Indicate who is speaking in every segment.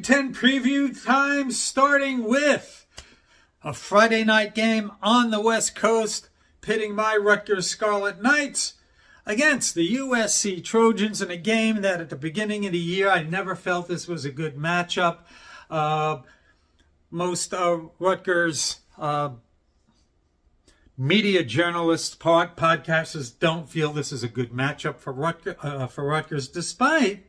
Speaker 1: Ten preview time, starting with a Friday night game on the West Coast, pitting my Rutgers Scarlet Knights against the USC Trojans in a game that at the beginning of the year I never felt this was a good matchup. Most Rutgers media journalists, podcasters don't feel this is a good matchup for Rutgers, despite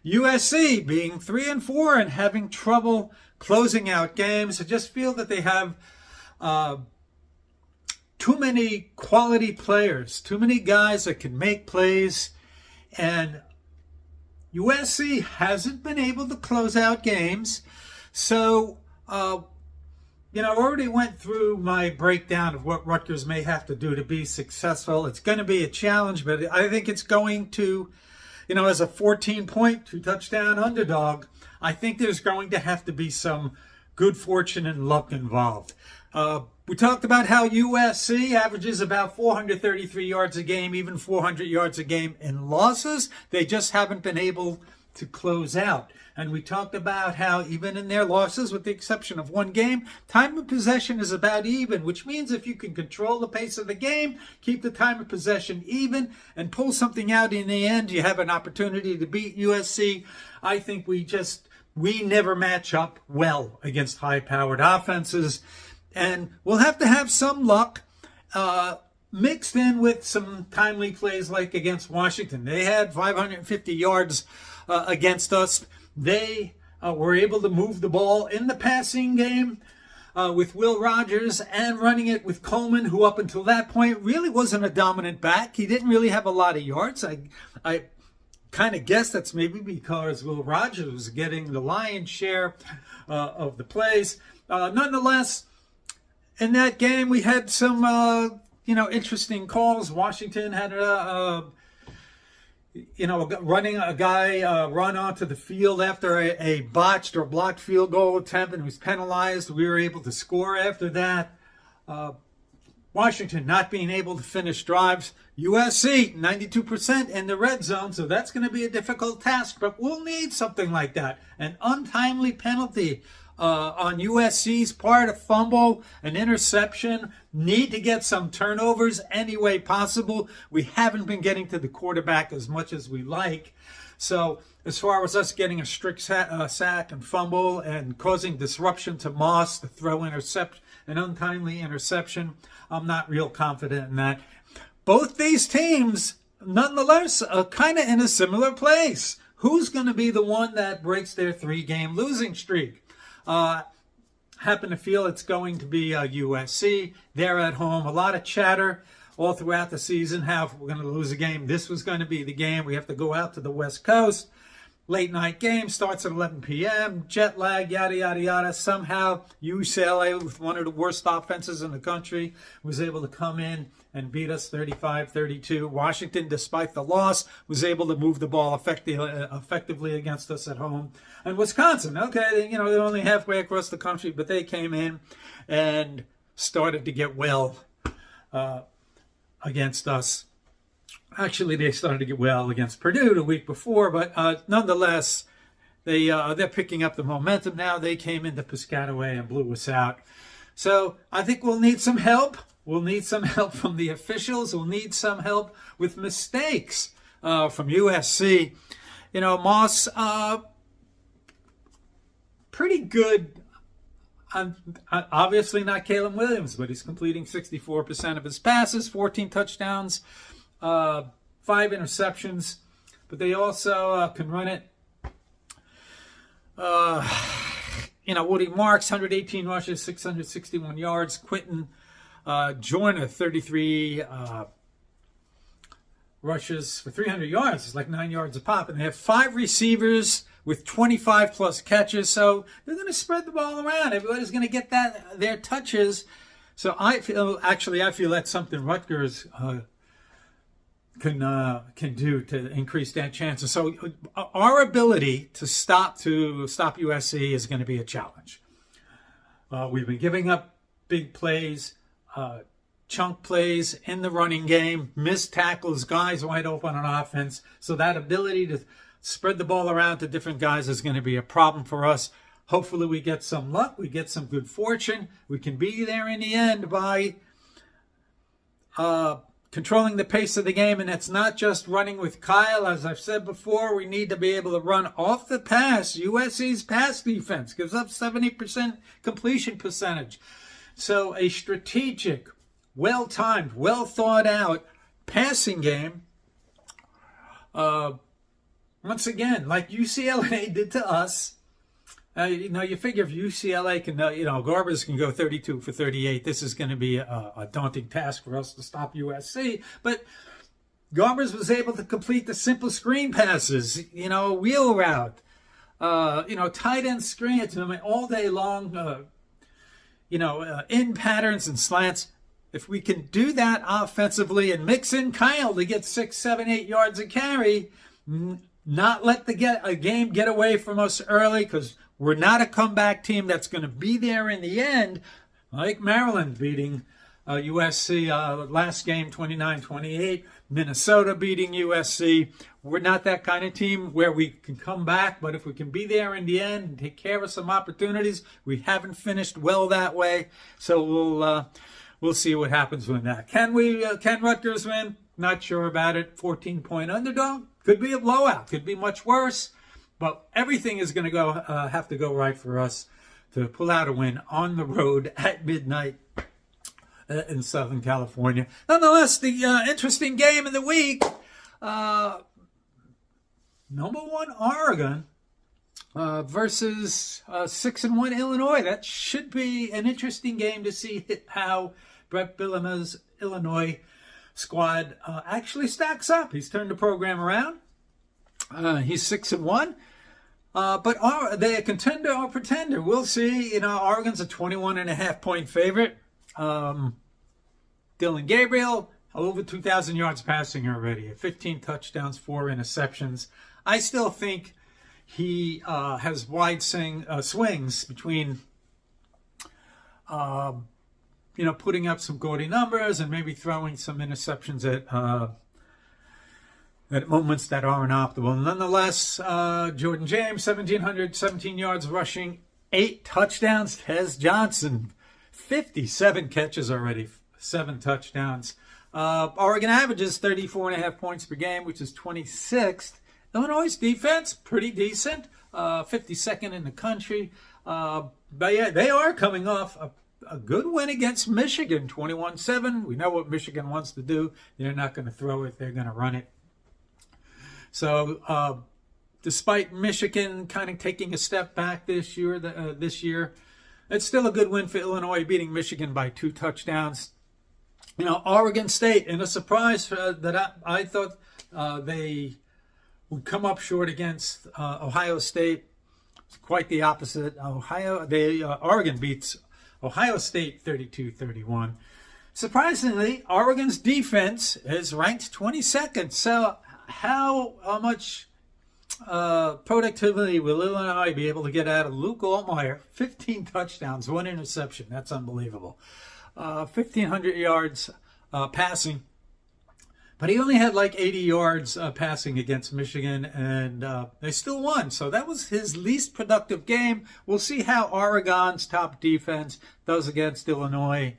Speaker 1: USC being 3-4 and having trouble closing out games. I just feel that they have too many quality players, too many guys that can make plays, and USC hasn't been able to close out games. So, I already went through my breakdown of what Rutgers may have to do to be successful. It's going to be a challenge, but I think it's going to, as a 14-point, 2-touchdown underdog, I think there's going to have to be some good fortune and luck involved. We talked about how USC averages about 433 yards a game, even 400 yards a game in losses. They just haven't been able to close out. And we talked about how even in their losses, with the exception of one game, time of possession is about even, which means if you can control the pace of the game, keep the time of possession even, and pull something out in the end, you have an opportunity to beat USC. I think we never match up well against high-powered offenses. And we'll have to have some luck mixed in with some timely plays like against Washington. They had 550 yards against us. They were able to move the ball in the passing game with Will Rogers and running it with Coleman, who up until that point really wasn't a dominant back. He didn't really have a lot of yards. I kind of guess that's maybe because Will Rogers was getting the lion's share of the plays. Nonetheless, in that game, we had some, interesting calls. Washington had running a guy run onto the field after a botched or blocked field goal attempt and was penalized. We were able to score after that. Washington not being able to finish drives. USC, 92% in the red zone, so that's going to be a difficult task, but we'll need something like that. An untimely penalty on USC's part, a fumble, an interception, need to get some turnovers any way possible. We haven't been getting to the quarterback as much as we like. So as far as us getting a strict sack and fumble and causing disruption to Moss to throw an untimely interception, I'm not real confident in that. Both these teams, nonetheless, are kind of in a similar place. Who's going to be the one that breaks their 3-game losing streak? Happen to feel it's going to be USC. They're at home. A lot of chatter all throughout the season how if we're going to lose a game, this was going to be the game. We have to go out to the West Coast. Late night game starts at 11 p.m. Jet lag, yada, yada, yada. Somehow UCLA, with one of the worst offenses in the country, was able to come in and beat us 35-32. Washington, despite the loss, was able to move the ball effectively against us at home. And Wisconsin, okay, they're only halfway across the country, but they came in and started to get well against us. Actually, they started to get well against Purdue the week before, but nonetheless, they're picking up the momentum now. They came into Piscataway and blew us out. So I think we'll need some help. We'll need some help from the officials. We'll need some help with mistakes from USC. Moss, pretty good. Obviously not Caleb Williams, but he's completing 64% of his passes, 14 touchdowns. 5 interceptions, but they also can run it. Woody Marks, 118 rushes, 661 yards. Quentin Joyner, 33 rushes for 300 yards. It's like 9 yards a pop. And they have 5 receivers with 25-plus catches. So they're going to spread the ball around. Everybody's going to get their touches. So I feel that's something Rutgers can do to increase that chances. So our ability to stop USC is going to be a challenge. We've been giving up big plays, chunk plays in the running game, missed tackles, guys wide open on offense. So that ability to spread the ball around to different guys is going to be a problem for us. Hopefully we get some luck, we get some good fortune. We can be there in the end by controlling the pace of the game, and it's not just running with Kyle. As I've said before, we need to be able to run off the pass. USC's pass defense gives up 70% completion percentage. So a strategic, well-timed, well-thought-out passing game, once again, like UCLA did to us. You figure if UCLA can, Garbers can go 32 for 38, this is going to be a daunting task for us to stop USC. But Garbers was able to complete the simple screen passes, wheel route, tight end screen to them all day long, in patterns and slants. If we can do that offensively and mix in Kyle to get 6, 7, 8 yards a carry, not let the game get away from us early, because we're not a comeback team that's going to be there in the end, like Maryland beating USC last game 29-28, Minnesota beating USC. We're not that kind of team where we can come back, but if we can be there in the end and take care of some opportunities, we haven't finished well that way. So we'll see what happens with that. Can Rutgers win? Not sure about it. 14-point underdog. Could be a blowout. Could be much worse. But everything is going to have to go right for us to pull out a win on the road at midnight in Southern California. Nonetheless, the interesting game of the week, number 1 Oregon versus 6-1 Illinois. That should be an interesting game to see how Brett Bielema's Illinois squad actually stacks up. He's turned the program around. He's 6-1. But are they a contender or pretender? We'll see. Oregon's a 21.5-point favorite. Dylan Gabriel, over 2,000 yards passing already. 15 touchdowns, 4 interceptions. I still think he has wide swings between, putting up some gaudy numbers and maybe throwing some interceptions at moments that aren't optimal. Nonetheless, Jordan James, 1,717 yards rushing, 8 touchdowns. Tez Johnson, 57 catches already, 7 touchdowns. Oregon averages 34.5 points per game, which is 26th. Illinois' defense, pretty decent, 52nd in the country. But yeah, they are coming off a good win against Michigan, 21-7. We know what Michigan wants to do. They're not going to throw it. They're going to run it. So, despite Michigan kind of taking a step back this year, it's still a good win for Illinois, beating Michigan by 2 touchdowns. Oregon State, in a surprise that I thought they would come up short against Ohio State. It's quite the opposite. Oregon beats Ohio State 32-31. Surprisingly, Oregon's defense is ranked 22nd. So how much productivity will Illinois be able to get out of Luke Altmaier? 15 touchdowns, 1 interception. That's unbelievable. 1,500 yards passing. But he only had like 80 yards passing against Michigan, and they still won. So that was his least productive game. We'll see how Oregon's top defense does against Illinois.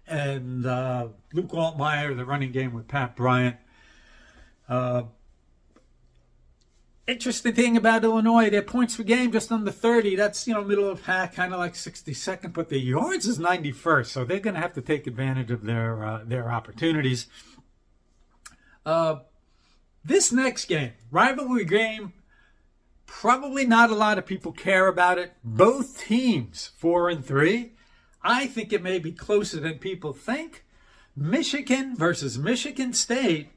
Speaker 1: And Luke Altmaier, the running game with Pat Bryant. Interesting thing about Illinois, their points per game just under 30. That's, middle of pack, kind of like 62nd, but the yards is 91st. So they're going to have to take advantage of their opportunities. This next game, rivalry game, probably not a lot of people care about it. Both teams 4-3. I think it may be closer than people think. Michigan versus Michigan State.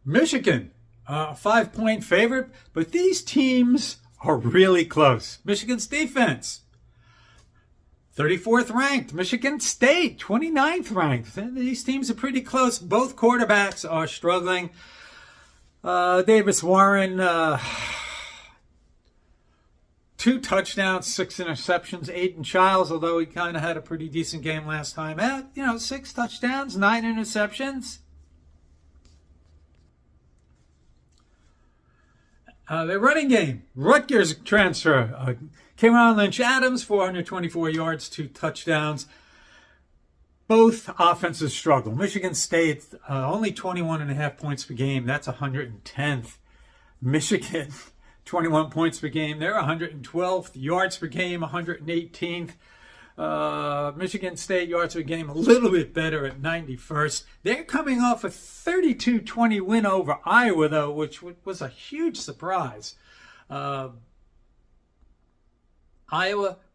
Speaker 1: Michigan, a 5-point favorite, but these teams are really close. Michigan's defense, 34th ranked. Michigan State, 29th ranked. These teams are pretty close. Both quarterbacks are struggling. Davis Warren, 2 touchdowns, 6 interceptions. Aiden Childs, although he kind of had a pretty decent game last time out, 6 touchdowns, 9 interceptions. Their running game, Rutgers transfer, Cameron Lynch-Adams, 424 yards, 2 touchdowns. Both offenses struggle. Michigan State, only 21.5 points per game. That's 110th. Michigan, 21 points per game. They're 112th. Yards per game, 118th. Michigan State yards per game a little bit better at 91st. They're coming off a 32-20 win over Iowa, though, which was a huge surprise. Iowa,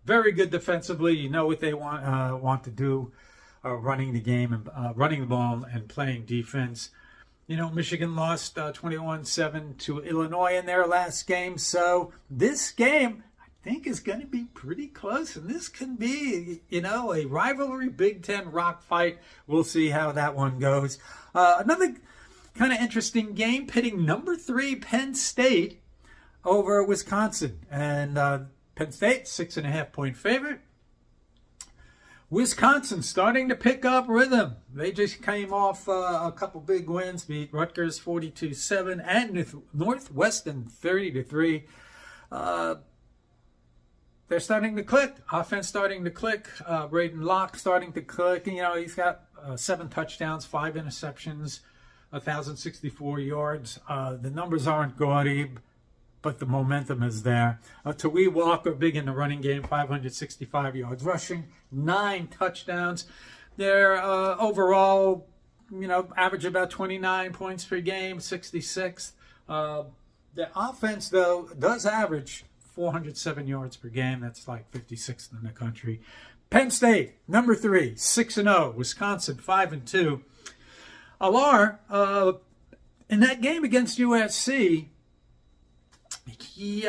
Speaker 1: very good defensively. You know what they want to do, running the game and running the ball and playing defense. Michigan lost 21-7 to Illinois in their last game. So this game, I think, is going to be pretty close. And this can be, a rivalry Big Ten rock fight. We'll see how that one goes. Another kind of interesting game, pitting number 3 Penn State over Wisconsin. And Penn State, 6.5-point favorite. Wisconsin starting to pick up rhythm. They just came off a couple big wins, beat Rutgers 42-7 and Northwestern 30-3. They're starting to click. Offense starting to click. Braden Locke starting to click. He's got 7 touchdowns, 5 interceptions, 1,064 yards. The numbers aren't gaudy, but the momentum is there. Tawee Walker, big in the running game, 565 yards rushing, 9 touchdowns. They're overall, average about 29 points per game, 66th. The offense, though, does average 407 yards per game. That's like 56th in the country. Penn State, number 3, 6-0. Wisconsin, 5-2. Alar, in that game against USC, he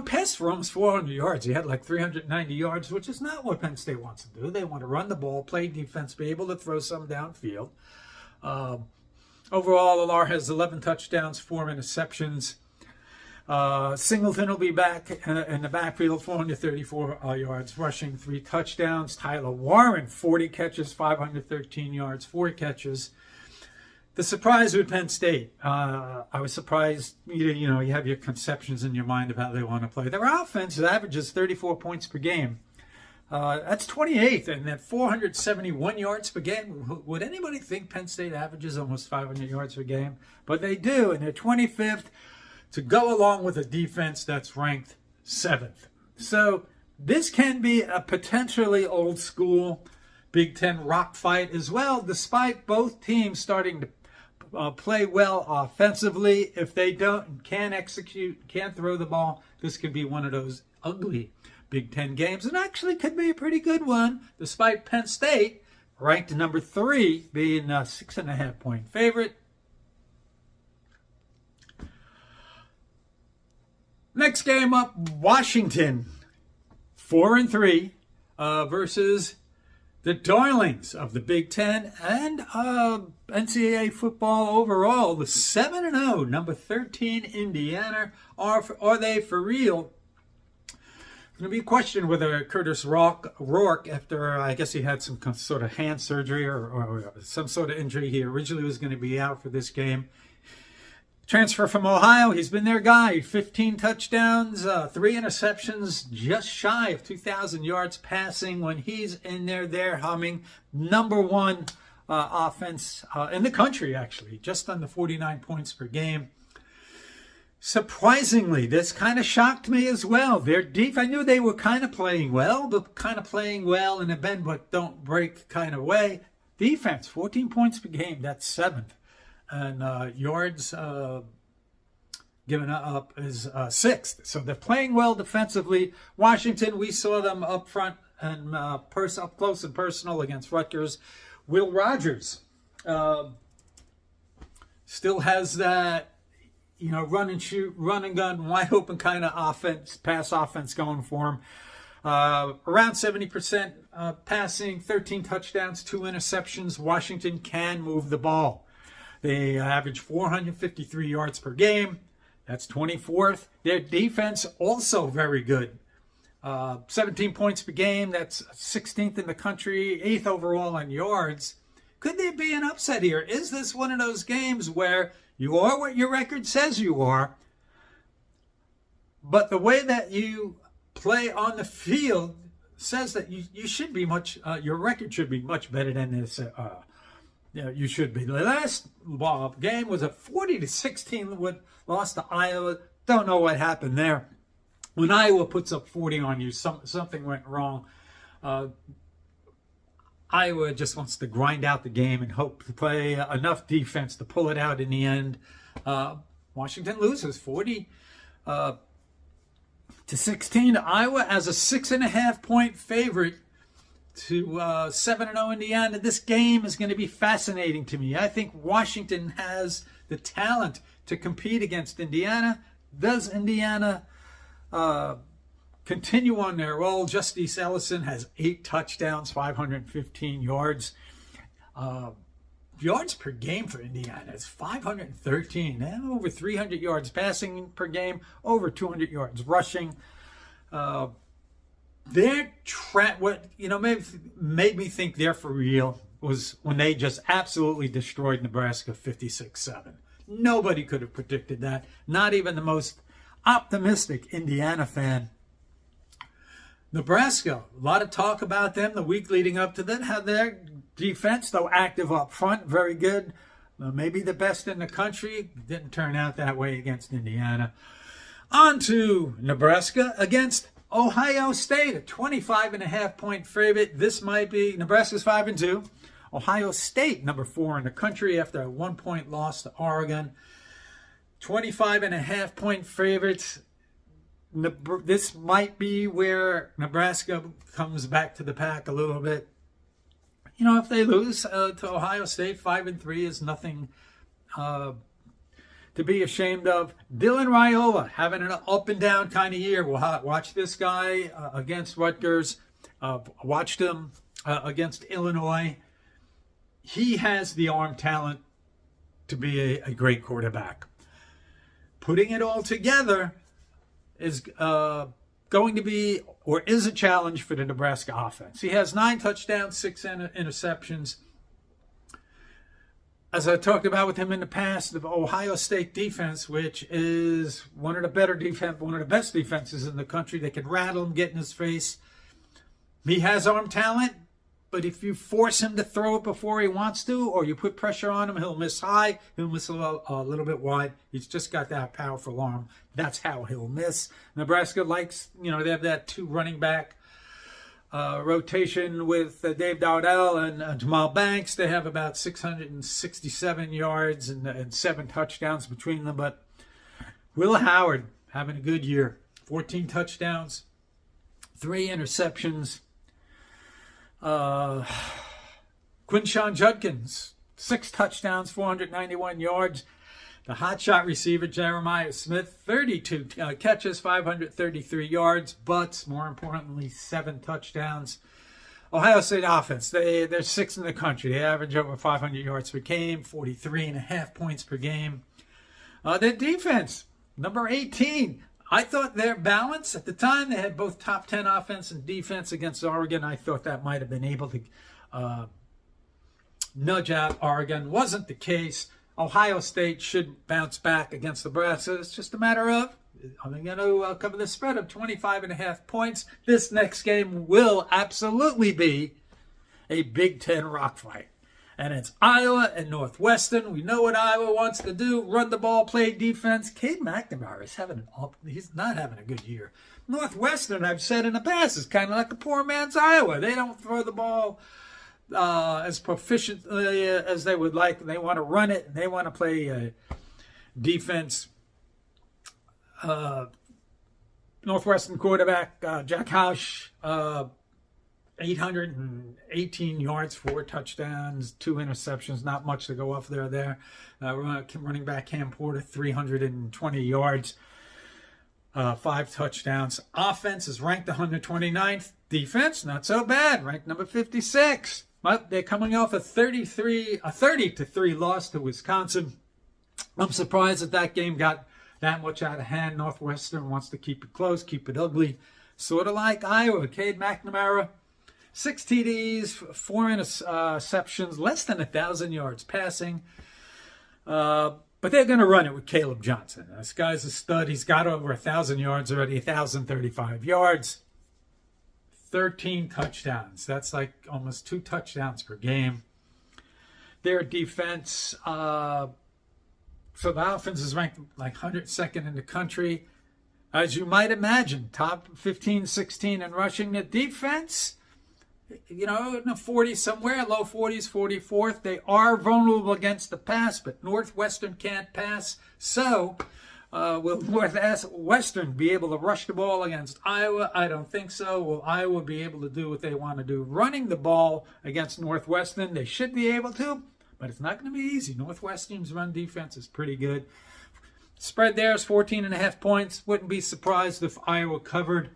Speaker 1: passed for almost 400 yards. He had like 390 yards, which is not what Penn State wants to do. They want to run the ball, play defense, be able to throw some downfield. Overall, Alar has 11 touchdowns, 4 interceptions. Singleton will be back in the backfield, 434 yards rushing, 3 touchdowns. Tyler Warren, 40 catches, 513 yards, 4 catches. The surprise with Penn State, I was surprised, you have your conceptions in your mind of how they want to play. Their offense averages 34 points per game. That's 28th, and at 471 yards per game. Would anybody think Penn State averages almost 500 yards per game? But they do, and they're 25th to go along with a defense that's ranked 7th. So this can be a potentially old school Big Ten rock fight as well, despite both teams starting to play well offensively. If they can't execute, can't throw the ball, this could be one of those ugly Big Ten games, and actually could be a pretty good one, despite Penn State, ranked number 3, being a 6.5-point favorite. Next game up, Washington, 4-3, versus the darlings of the Big Ten and NCAA football overall, the 7-0, number 13 Indiana. Are they for real? It's going to be a question whether Curtis Rourke, after I guess he had some sort of hand surgery or some sort of injury, he originally was going to be out for this game. Transfer from Ohio, he's been their guy. 15 touchdowns, 3 interceptions, just shy of 2,000 yards passing. When he's in there, they're humming. Number 1 offense in the country, actually, just under 49 points per game. Surprisingly, this kind of shocked me as well. Their I knew they were kind of playing well, but kind of playing well in a bend but don't break kind of way. Defense, 14 points per game, that's 7th. And yards given up is 6th. So they're playing well defensively. Washington, we saw them up front and up close and personal against Rutgers. Will Rogers still has that, run and shoot, run and gun, wide open kind of offense, pass offense going for him. Around 70% passing, 13 touchdowns, 2 interceptions. Washington can move the ball. They average 453 yards per game. That's 24th. Their defense also very good. 17 points per game. That's 16th in the country, 8th overall on yards. Could there be an upset here? Is this one of those games where you are what your record says you are, but the way that you play on the field says that you should be your record should be much better than this. You should be. The last game was a 40-16 loss to Iowa. Don't know what happened there. When Iowa puts up 40 on you, something went wrong. Iowa just wants to grind out the game and hope to play enough defense to pull it out in the end. Washington loses 40 to 16 to Iowa as a 6.5-point favorite to 7-0 Indiana. This game is going to be fascinating to me. I think Washington has the talent to compete against Indiana. Does Indiana continue on their roll? Justice Ellison has 8 touchdowns, 515 yards. Yards per game for Indiana is 513. They have over 300 yards passing per game, over 200 yards rushing. What made me think they're for real was when they just absolutely destroyed Nebraska 56-7. Nobody could have predicted that. Not even the most optimistic Indiana fan. Nebraska, a lot of talk about them the week leading up to that. How their defense, though active up front, very good. Maybe the best in the country. Didn't turn out that way against Indiana. On to Nebraska against Ohio State, a 25.5-point favorite. This might be Nebraska's 5-2. Ohio State, number 4 in the country after a 1-point loss to Oregon. 25.5-point favorites. This might be where Nebraska comes back to the pack a little bit. If they lose to Ohio State, 5-3 is nothing to be ashamed of. Dylan Raiola having an up and down kind of year. We'll watch this guy against Rutgers. Watched him against Illinois. He has the arm talent to be a great quarterback. Putting it all together is going to be, or is a challenge for the Nebraska offense. He has 9 touchdowns, 6 interceptions. As I talked about with him in the past, the Ohio State defense, which is one of the best defenses in the country. They can rattle him, get in his face. He has arm talent, but if you force him to throw it before he wants to, or you put pressure on him, he'll miss high, he'll miss a little bit wide. He's just got that powerful arm. That's how he'll miss. Nebraska likes, they have that 2 running back rotation with Dave Dowdell and Jamal Banks. They have about 667 yards and 7 touchdowns between them. But Will Howard having a good year. 14 touchdowns, 3 interceptions. Quinshon Judkins, 6 touchdowns, 491 yards. The hotshot receiver, Jeremiah Smith, 32 catches, 533 yards, but more importantly, 7 touchdowns. Ohio State offense, they're 6th in the country. They average over 500 yards per game, 43.5 points per game. Their defense, number 18. I thought their balance at the time, they had both top 10 offense and defense against Oregon. I thought that might have been able to nudge out Oregon. Wasn't the case. Ohio State should bounce back against Nebraska. It's just a matter of, are they going to cover the spread of 25.5 points? This next game will absolutely be a Big Ten rock fight. And it's Iowa and Northwestern. We know what Iowa wants to do. Run the ball, play defense. Cade McNamara is he's not having a good year. Northwestern, I've said in the past, is kind of like a poor man's Iowa. They don't throw the ball as proficiently as they would like. They want to run it, and they want to play defense. Northwestern quarterback Jack Hausch, 818 yards, 4 touchdowns, 2 interceptions. Not much to go off there. Running back Cam Porter, 320 yards, 5 touchdowns. Offense is ranked 129th. Defense, not so bad, ranked number 56. But they're coming off a 30-3 loss to Wisconsin. I'm surprised that game got that much out of hand. Northwestern wants to keep it close, keep it ugly. Sort of like Iowa. Cade McNamara, 6 TDs, 4 interceptions, less than 1,000 yards passing. But they're going to run it with Caleb Johnson. This guy's a stud. He's got over 1,000 yards already, 1,035 yards, 13 touchdowns. That's like almost 2 touchdowns per game. Their defense, so the offense is ranked like 102nd in the country. As you might imagine, top 15, 16 in rushing. The defense, in the 40s somewhere, low 40s, 44th. They are vulnerable against the pass, but Northwestern can't pass. So will Northwestern be able to rush the ball against Iowa? I don't think so. Will Iowa be able to do what they want to do? Running the ball against Northwestern, they should be able to, but it's not going to be easy. Northwestern's run defense is pretty good. Spread there is 14.5 points. Wouldn't be surprised if Iowa covered.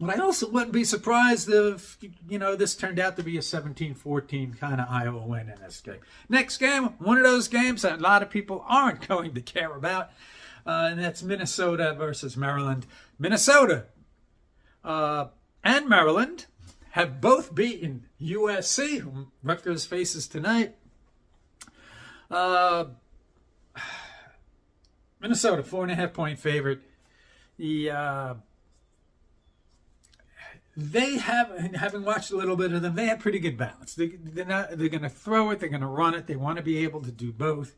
Speaker 1: But I also wouldn't be surprised if, this turned out to be a 17-14 kind of Iowa win in this game. Next game, one of those games that a lot of people aren't going to care about, and that's Minnesota versus Maryland. Minnesota and Maryland have both beaten USC, whom Rutgers faces tonight. Minnesota, 4.5-point favorite. They have, having watched a little bit of them, they have pretty good balance. They're going to throw it, they're going to run it. They want to be able to do both.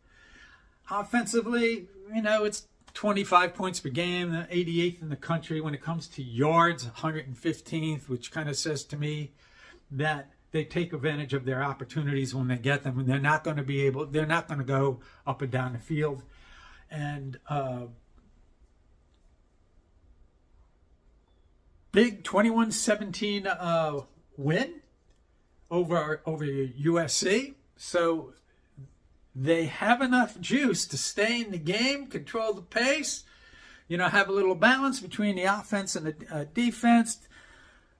Speaker 1: Offensively, it's 25 points per game, 88th in the country. When it comes to yards, 115th, which kind of says to me that they take advantage of their opportunities when they get them, and they're not going to go up and down the field. And big 21-17 win over USC. So they have enough juice to stay in the game, control the pace, have a little balance between the offense and the defense.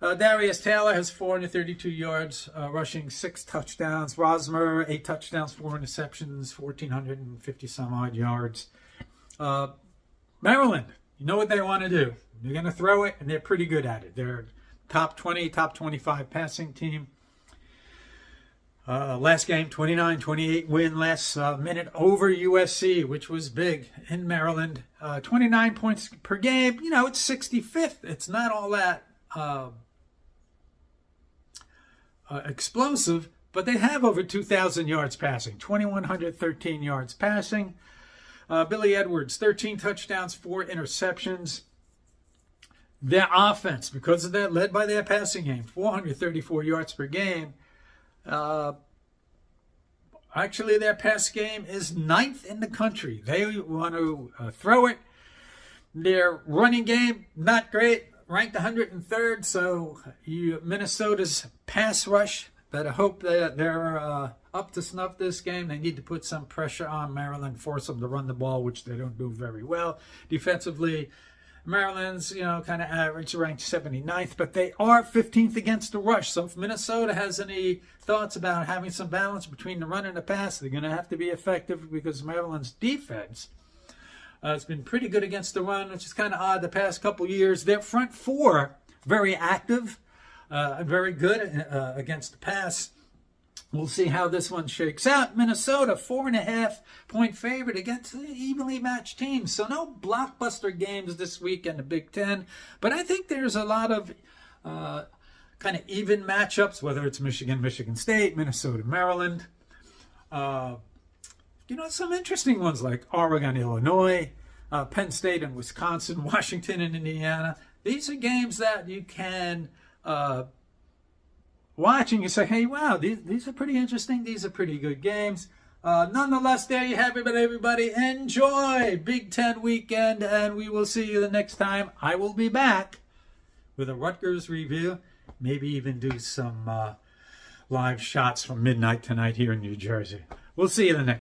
Speaker 1: Darius Taylor has 432 yards, rushing 6 touchdowns. Rosmer, 8 touchdowns, 4 interceptions, 1,450 some odd yards. Maryland, you know what they want to do. They're going to throw it, and they're pretty good at it. They're top 20, top 25 passing team. Last game, 29-28 win last minute over USC, which was big in Maryland. 29 points per game. It's 65th. It's not all that explosive, but they have over 2,000 yards passing, 2,113 yards passing. Billy Edwards, 13 touchdowns, 4 interceptions. Their offense, because of that, led by their passing game, 434 yards per game. Actually, their pass game is 9th in the country. They want to throw it. Their running game, not great, ranked 103rd. So Minnesota's pass rush, better hope that they're up to snuff this game. They need to put some pressure on Maryland, force them to run the ball, which they don't do very well. Defensively, Maryland's, kind of average, ranked 79th, but they are 15th against the rush. So if Minnesota has any thoughts about having some balance between the run and the pass, they're going to have to be effective, because Maryland's defense has been pretty good against the run, which is kind of odd the past couple years. Their front four, very active and very good against the pass. We'll see how this one shakes out. Minnesota, 4.5-point favorite against evenly matched teams. So no blockbuster games this week in the Big Ten. But I think there's a lot of kind of even matchups, whether it's Michigan, Michigan State, Minnesota, Maryland. Some interesting ones like Oregon, Illinois, Penn State and Wisconsin, Washington and Indiana. These are games that you can watching, you say, hey, wow, these are pretty interesting. These are pretty good games. Nonetheless, there you have it, everybody. Enjoy Big Ten weekend, and we will see you the next time. I will be back with a Rutgers review, maybe even do some live shots from midnight tonight here in New Jersey. We'll see you the next